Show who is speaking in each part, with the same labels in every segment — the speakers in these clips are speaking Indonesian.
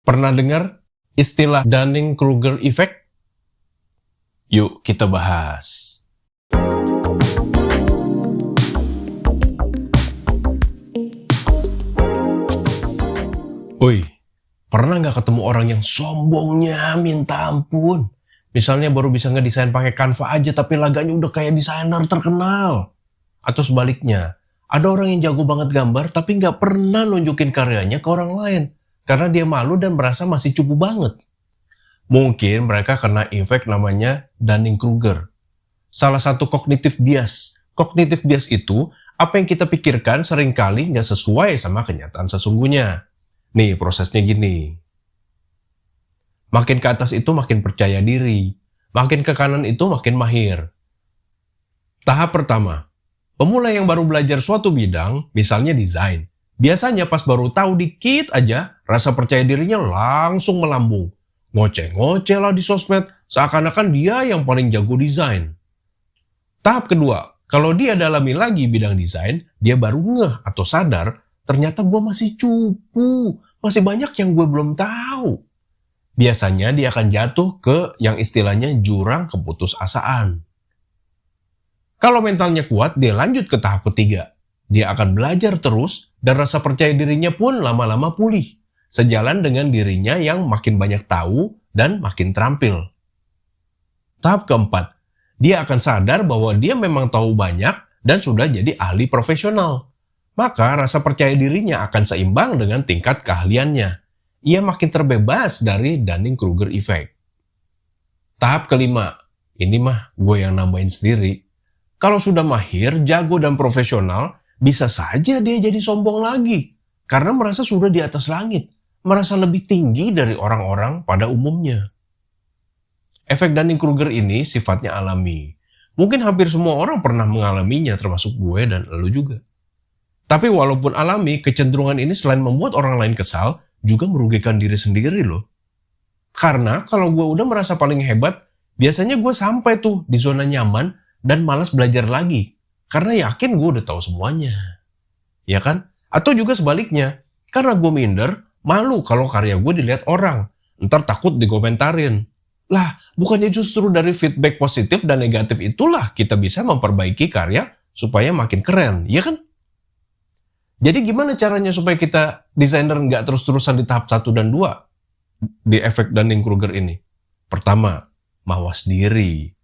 Speaker 1: Pernah dengar istilah Dunning-Kruger Effect? Yuk kita bahas. Woi, pernah nggak ketemu orang yang sombongnya minta ampun? Misalnya baru bisa ngedesain pakai Canva aja tapi laganya udah kayak desainer terkenal. Atau sebaliknya, ada orang yang jago banget gambar tapi nggak pernah nunjukin karyanya ke orang lain. Karena dia malu dan merasa masih cupu banget. Mungkin mereka kena efek namanya Dunning-Kruger. Salah satu cognitive bias. Cognitive bias itu, apa yang kita pikirkan seringkali nggak sesuai sama kenyataan sesungguhnya. Nih, prosesnya gini. Makin ke atas itu makin percaya diri. Makin ke kanan itu makin mahir. Tahap pertama. Pemula yang baru belajar suatu bidang, misalnya desain. Biasanya pas baru tahu dikit aja, rasa percaya dirinya langsung melambung. Ngoceh-ngoceh lah di sosmed, seakan-akan dia yang paling jago desain. Tahap kedua, kalau dia dalami lagi bidang desain, dia baru ngeh atau sadar, ternyata gue masih cupu, masih banyak yang gue belum tahu. Biasanya dia akan jatuh ke yang istilahnya jurang keputusasaan. Kalau mentalnya kuat, dia lanjut ke tahap ketiga. Dia akan belajar terus dan rasa percaya dirinya pun lama-lama pulih. Sejalan dengan dirinya yang makin banyak tahu dan makin terampil. Tahap keempat, dia akan sadar bahwa dia memang tahu banyak dan sudah jadi ahli profesional. Maka rasa percaya dirinya akan seimbang dengan tingkat keahliannya. Ia makin terbebas dari Dunning-Kruger Effect. Tahap kelima, ini mah gue yang nambahin sendiri. Kalau sudah mahir, jago, dan profesional, bisa saja dia jadi sombong lagi. Karena merasa sudah di atas langit. Merasa lebih tinggi dari orang-orang pada umumnya. Efek Dunning-Kruger ini sifatnya alami. Mungkin hampir semua orang pernah mengalaminya, termasuk gue dan elu juga. Tapi walaupun alami, kecenderungan ini selain membuat orang lain kesal, juga merugikan diri sendiri loh. Karena kalau gue udah merasa paling hebat, biasanya gue sampai tuh di zona nyaman dan malas belajar lagi. Karena yakin gue udah tahu semuanya. Ya kan? Atau juga sebaliknya, karena gue minder, malu kalau karya gue dilihat orang. Ntar takut dikomentarin. Lah, bukannya justru dari feedback positif dan negatif itulah kita bisa memperbaiki karya supaya makin keren, ya kan? Jadi gimana caranya supaya kita desainer nggak terus-terusan di tahap 1 dan 2 di efek Dunning-Kruger ini? Pertama, mawas diri.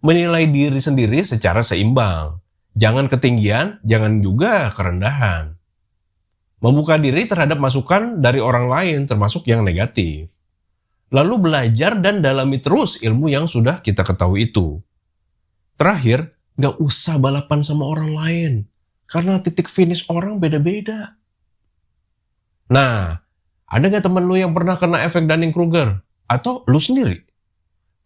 Speaker 1: Menilai diri sendiri secara seimbang. Jangan ketinggian, jangan juga kerendahan. Membuka diri terhadap masukan dari orang lain, termasuk yang negatif. Lalu belajar dan dalami terus ilmu yang sudah kita ketahui itu. Terakhir, nggak usah balapan sama orang lain. Karena titik finish orang beda-beda. Nah, ada nggak temen lu yang pernah kena efek Dunning-Kruger? Atau lu sendiri?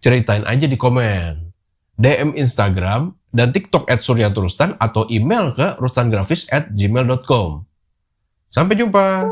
Speaker 1: Ceritain aja di komen. DM Instagram dan TikTok @suryaturustan atau email ke rustangrafis@gmail.com. Sampai jumpa!